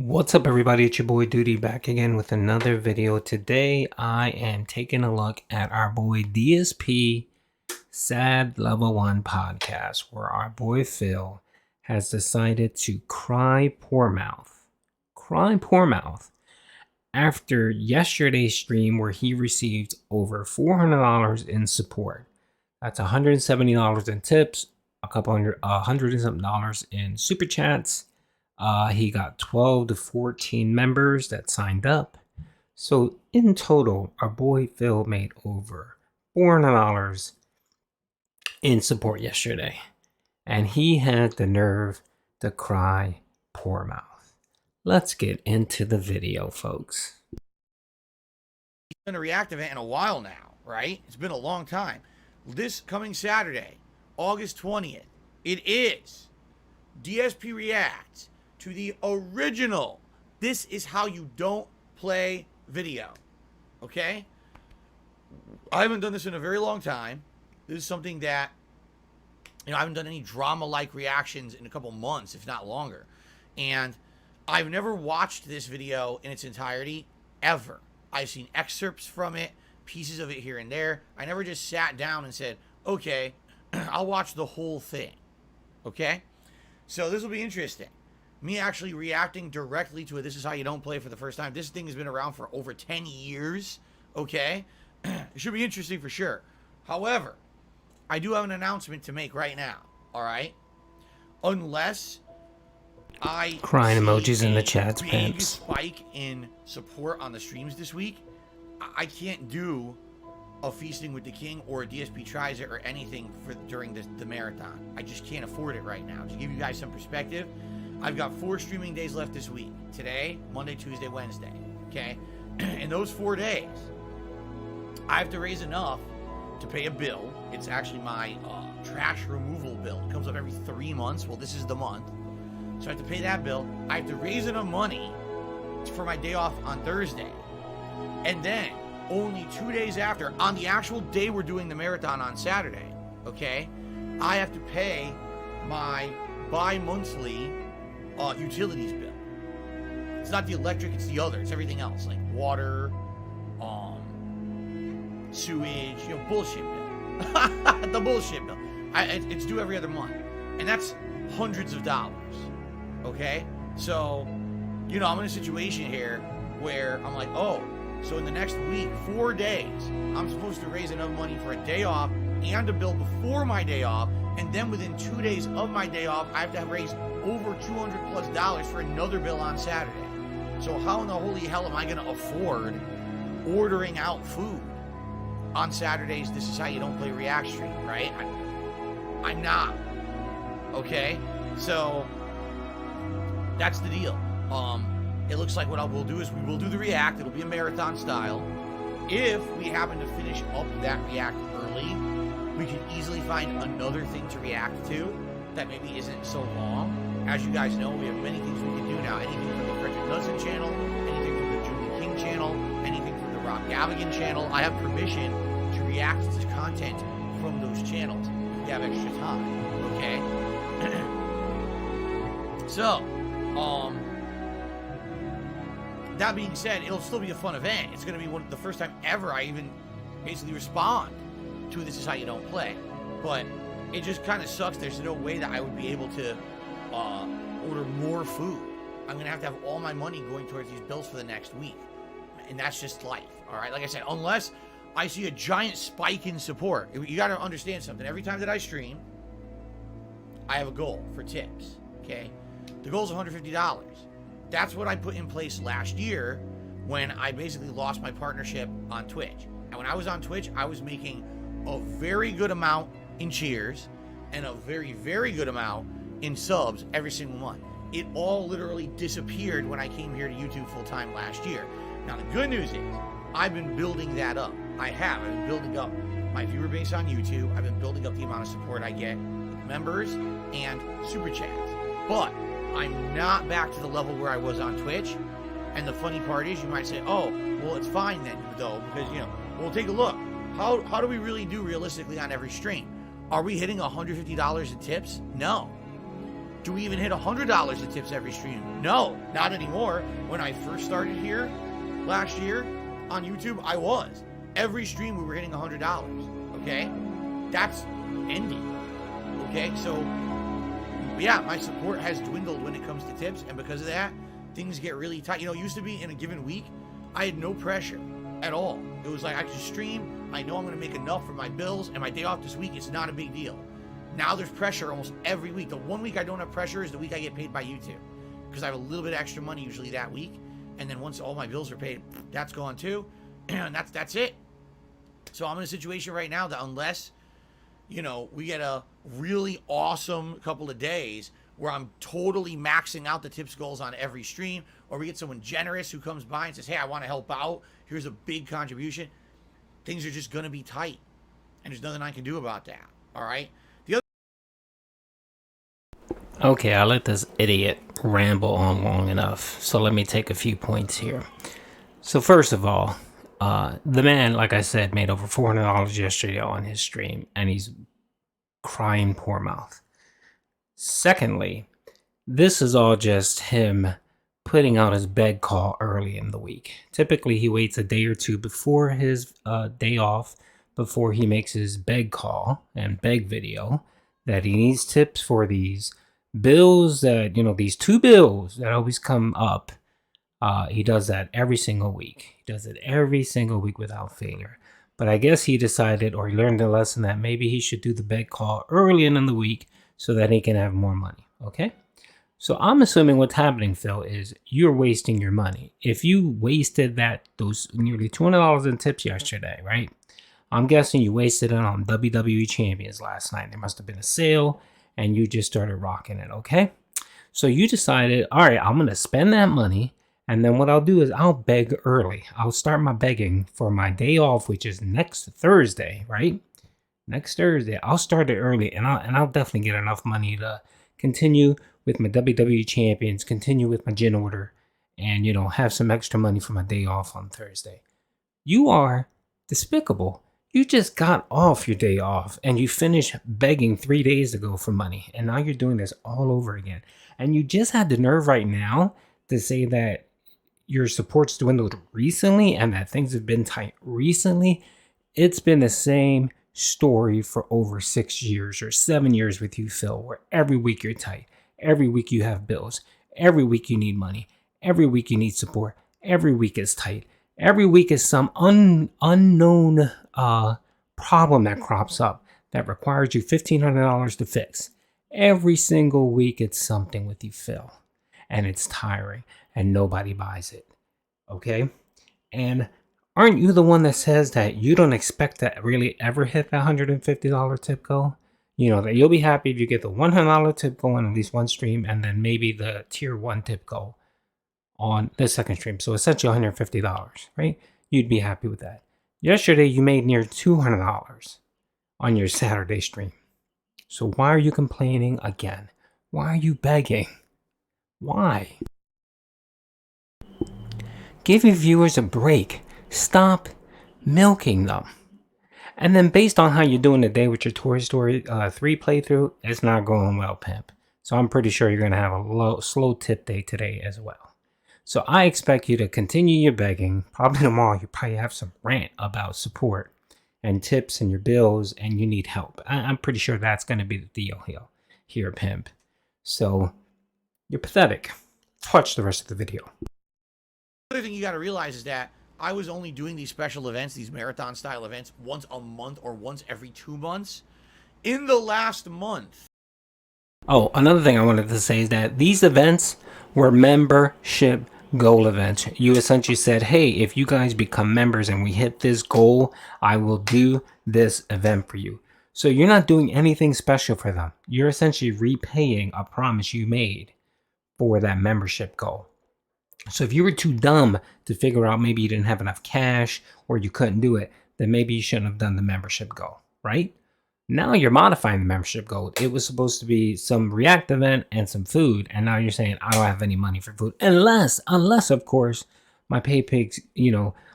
What's up, everybody? It's your boy Duty back again with another video. Today I am taking a look at our boy DSP Sad Level 1 podcast, where our boy Phil has decided to cry poor mouth after yesterday's stream where he received over $400 in support. That's $170 in tips, hundred and something dollars in super chats. He got 12 to 14 members that signed up. So in total, our boy Phil made over $400 in support yesterday. And he had the nerve to cry poor mouth. Let's get into the video, folks. He's been a React event in a while now, right? It's been a long time. This coming Saturday, August 20th, it is DSP React to the original This Is How You Don't Play video. Okay? I haven't done this in a very long time. This is something that, I haven't done any drama-like reactions in a couple months, if not longer. And I've never watched this video in its entirety, ever. I've seen excerpts from it, pieces of it here and there. I never just sat down and said, okay, I'll watch the whole thing. Okay? So this will be interesting. Me actually reacting directly to a This Is How You Don't Play for the first time. This thing has been around for over 10 years. Okay? It should be interesting for sure. However, I do have an announcement to make right now. Alright? Unless I crying emojis in the chats, big pimps. spike in support on the streams this week, I can't do a Feasting with the King or a DSP Tries It or anything during the marathon. I just can't afford it right now. To give you guys some perspective, I've got 4 streaming days left this week. Today, Monday, Tuesday, Wednesday. Okay? In those 4 days, I have to raise enough to pay a bill. It's actually my trash removal bill. It comes up every 3 months. Well, this is the month. So I have to pay that bill. I have to raise enough money for my day off on Thursday. And then, only 2 days after, on the actual day we're doing the marathon on Saturday, okay, I have to pay my bi-monthly utilities bill. It's not the electric, it's the other. It's everything else, like water, sewage, bullshit bill. The bullshit bill. It's due every other month. And that's hundreds of dollars. Okay? So, I'm in a situation here where I'm like, oh, so in the next week, 4 days, I'm supposed to raise enough money for a day off and a bill before my day off, and then within 2 days of my day off, I have to raise over $200+ for another bill on Saturday. So how in the holy hell am I going to afford ordering out food on Saturdays? This Is How You Don't Play React stream, right? I'm not. Okay? So that's the deal. It looks like what we'll do is we will do the React. It'll be a marathon style. If we happen to finish up that React early, we can easily find another thing to react to that maybe isn't so long. As you guys know, we have many things we can do now. Anything from the Frederick Knudsen channel, anything from the Julie King channel, anything from the Rob Gavigan channel. I have permission to react to content from those channels if we have extra time. Okay? So, that being said, it'll still be a fun event. It's going to be the first time ever I even basically respond to This Is How You Don't Play. But it just kind of sucks. There's no way that I would be able to order more food. I'm going to have all my money going towards these bills for the next week. And that's just life. All right? Like I said, unless I see a giant spike in support. You got to understand something. Every time that I stream, I have a goal for tips. Okay? The goal is $150. That's what I put in place last year when I basically lost my partnership on Twitch. And when I was on Twitch, I was making a very good amount in cheers and a very, very good amount in subs every single month. It all literally disappeared when I came here to YouTube full-time last year. Now, the good news is I've been building that up. I've been building up my viewer base on YouTube. I've been building up the amount of support I get with members and super chats. But I'm not back to the level where I was on Twitch. And the funny part is, you might say, oh, well, it's fine then, though, because, we'll take a look. How do we really do realistically on every stream? Are we hitting $150 in tips? No. Do we even hit $100 in tips every stream? No, not anymore. When I first started here last year on YouTube, I was. Every stream we were hitting $100, okay? That's ending, okay? So, yeah, my support has dwindled when it comes to tips, and because of that, things get really tight. You know, it used to be in a given week, I had no pressure at all. It was like, I just stream, I know I'm going to make enough for my bills, and my day off this week is not a big deal. Now there's pressure almost every week. The one week I don't have pressure is the week I get paid by YouTube, because I have a little bit extra money usually that week, and then once all my bills are paid, that's gone too, and that's it. So I'm in a situation right now that unless, you know, we get a really awesome couple of days where I'm totally maxing out the tips goals on every stream, or we get someone generous who comes by and says, hey, I want to help out, here's a big contribution, things are just going to be tight, and there's nothing I can do about that, all right? Okay, I let this idiot ramble on long enough, so let me take a few points here. So first of all, the man, like I said, made over $400 yesterday on his stream, and he's crying poor mouth. Secondly, this is all just him putting out his beg call early in the week. Typically, he waits a day or two before his day off before he makes his beg call and beg video that he needs tips for these bills that, you know, these 2 bills that always come up. He does that every single week. He does it every single week without failure. But I guess he decided, or he learned a lesson, that maybe he should do the beg call early in the week so that he can have more money. Okay? So I'm assuming what's happening, Phil, is you're wasting your money. If you wasted those nearly $200 in tips yesterday, right? I'm guessing you wasted it on WWE Champions last night. There must have been a sale, and you just started rocking it, okay? So you decided, all right, I'm going to spend that money, and then what I'll do is I'll beg early. I'll start my begging for my day off, which is next Thursday, right? Next Thursday, I'll start it early, and I'll definitely get enough money to continue with my WWE Champions, continue with my gin order, and, you know, have some extra money for my day off on Thursday. You are despicable. You just got off your day off, and you finished begging 3 days ago for money, and now you're doing this all over again. And you just had the nerve right now to say that your support's dwindled recently and that things have been tight recently. It's been the same story for over 6 years or 7 years with you, Phil, where every week you're tight. Every week you have bills. Every week you need money. Every week you need support. Every week is tight. Every week is some unknown problem that crops up that requires you $1,500 to fix. Every single week it's something with you, Phil. And it's tiring. And nobody buys it. Okay? And aren't you the one that says that you don't expect to really ever hit that $150 tip goal? You know, that you'll be happy if you get the $100 tip goal on at least one stream, and then maybe the tier 1 tip goal on the second stream. So essentially $150, right? You'd be happy with that. Yesterday, you made near $200 on your Saturday stream. So why are you complaining again? Why are you begging? Why? Give your viewers a break. Stop milking them. And then based on how you're doing today with your Toy Story 3 playthrough, it's not going well, pimp. So I'm pretty sure you're going to have a slow tip day today as well. So I expect you to continue your begging. Probably tomorrow you probably have some rant about support and tips and your bills and you need help. I'm pretty sure that's going to be the deal here, pimp. So you're pathetic. Watch the rest of the video. The other thing you got to realize is that I was only doing these special events, these marathon style events, once a month or once every 2 months. In the last month. Oh, another thing I wanted to say is that these events were membership goal events. You essentially said, hey, if you guys become members and we hit this goal, I will do this event for you. So you're not doing anything special for them. You're essentially repaying a promise you made for that membership goal. So if you were too dumb to figure out maybe you didn't have enough cash or you couldn't do it, then maybe you shouldn't have done the membership goal, right? Now you're modifying the membership goal. It was supposed to be some React event and some food, and now you're saying I don't have any money for food, unless of course my pay pigs,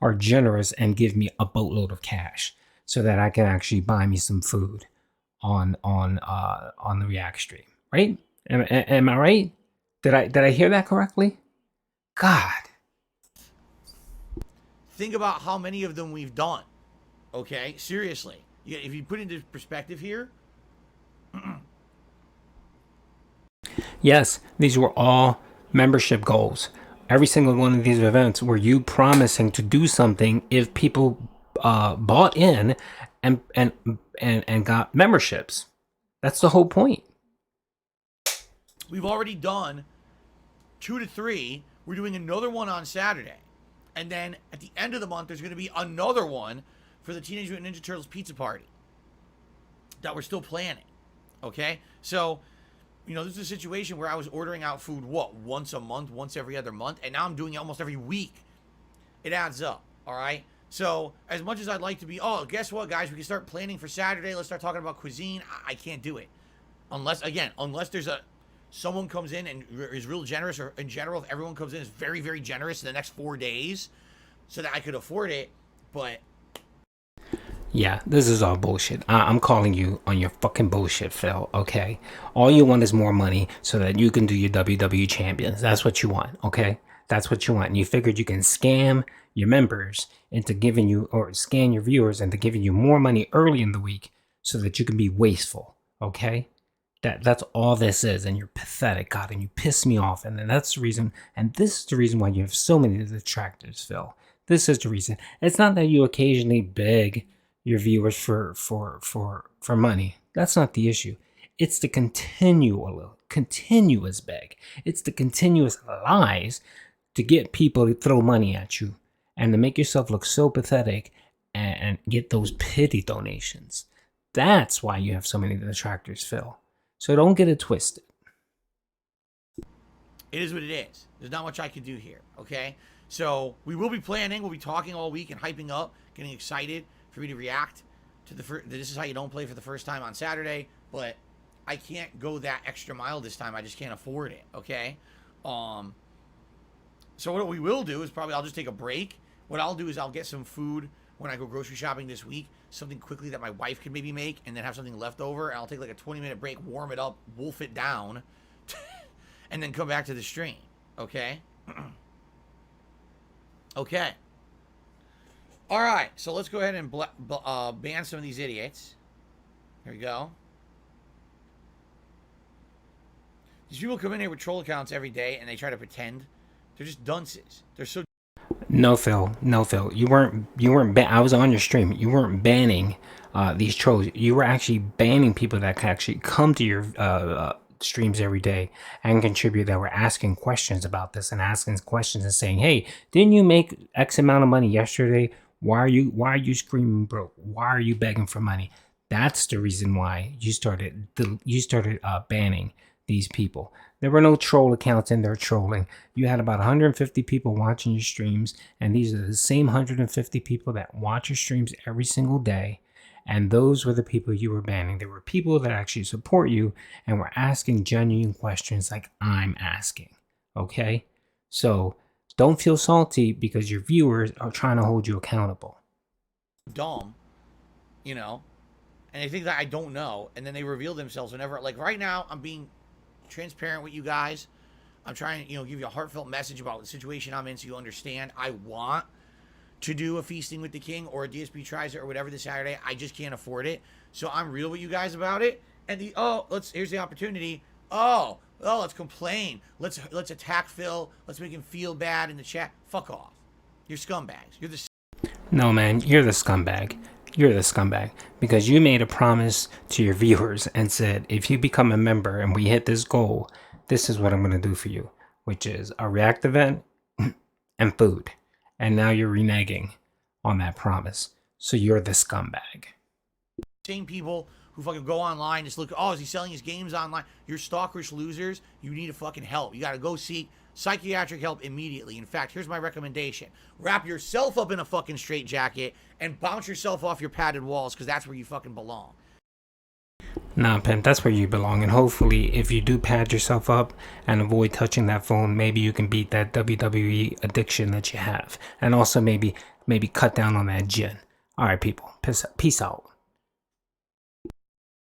are generous and give me a boatload of cash so that I can actually buy me some food on the React stream, right? Am I right? Did I hear that correctly? God. Think about how many of them we've done. Okay, seriously. If you put into perspective here, Yes, these were all membership goals. Every single one of these events were you promising to do something if people bought in and got memberships. That's the whole point. we've already done 2 to 3. We're doing another one on Saturday. And then at the end of the month, there's going to be another one for the Teenage Mutant Ninja Turtles pizza party that we're still planning. Okay? So, this is a situation where I was ordering out food, once a month, once every other month, and now I'm doing it almost every week. It adds up, all right? So, as much as I'd like to be, guess what, guys? We can start planning for Saturday. Let's start talking about cuisine. I can't do it. Unless there's someone comes in and is real generous, or in general, if everyone comes in is very, very generous in the next 4 days so that I could afford it, but... Yeah, this is all bullshit. I'm calling you on your fucking bullshit, Phil, okay? All you want is more money so that you can do your WWE champions. That's what you want, okay? That's what you want. And you figured you can scam your members into giving you, or scam your viewers into giving you more money early in the week so that you can be wasteful, okay? That's all this is, and you're pathetic, God, and you piss me off, and then that's the reason, and this is the reason why you have so many detractors, Phil. This is the reason. It's not that you occasionally beg your viewers for money. That's not the issue. It's the continuous beg. It's the continuous lies to get people to throw money at you and to make yourself look so pathetic and get those pity donations. That's why you have so many detractors, Phil. So don't get it twisted. It is what it is. There's not much I can do here, okay? So we will be planning. We'll be talking all week and hyping up, getting excited for me to react to This Is How You Don't Play for the first time on Saturday. But I can't go that extra mile this time. I just can't afford it, okay? So what we will do is I'll just take a break. What I'll do is I'll get some food when I go grocery shopping this week, something quickly that my wife can maybe make, and then have something left over, and I'll take like a 20-minute break, warm it up, wolf it down, and then come back to the stream, okay? Okay. All right, so let's go ahead and ban some of these idiots. Here we go. These people come in here with troll accounts every day, and they try to pretend. They're just dunces. They're so... No, Phil. You weren't. I was on your stream. You weren't banning these trolls. You were actually banning people that can actually come to your streams every day and contribute, that were asking questions about this and asking questions and saying, "Hey, didn't you make X amount of money yesterday? Why are you screaming broke? Why are you begging for money?" That's the reason why you started banning these people. There were no troll accounts in there trolling. You had about 150 people watching your streams, and these are the same 150 people that watch your streams every single day. And those were the people you were banning. There were people that actually support you and were asking genuine questions like I'm asking. Okay? So don't feel salty because your viewers are trying to hold you accountable. Dumb, and they think that I don't know, and then they reveal themselves whenever. Like right now, I'm being transparent with you guys. I'm trying to, give you a heartfelt message about the situation I'm in so you understand. I want to do a Feasting with the King or a DSP Tries It or whatever this Saturday. I just can't afford it. So I'm real with you guys about it. And here's the opportunity. Let's complain. Let's attack Phil. Let's make him feel bad in the chat. Fuck off. You're scumbags. You're the... No, man, you're the scumbag. You're the scumbag because you made a promise to your viewers and said, if you become a member and we hit this goal, this is what I'm going to do for you, which is a react event and food. And now you're reneging on that promise. So you're the scumbag. Same people who fucking go online, just look, is he selling his games online? You're stalkerish losers. You need to fucking help. You got to go seek psychiatric help immediately. In fact, here's my recommendation. Wrap yourself up in a fucking straitjacket and bounce yourself off your padded walls, because that's where you fucking belong. Nah, Pimp, that's where you belong. And hopefully, if you do pad yourself up and avoid touching that phone, maybe you can beat that WWE addiction that you have. And also maybe cut down on that gin. All right, people. Peace out.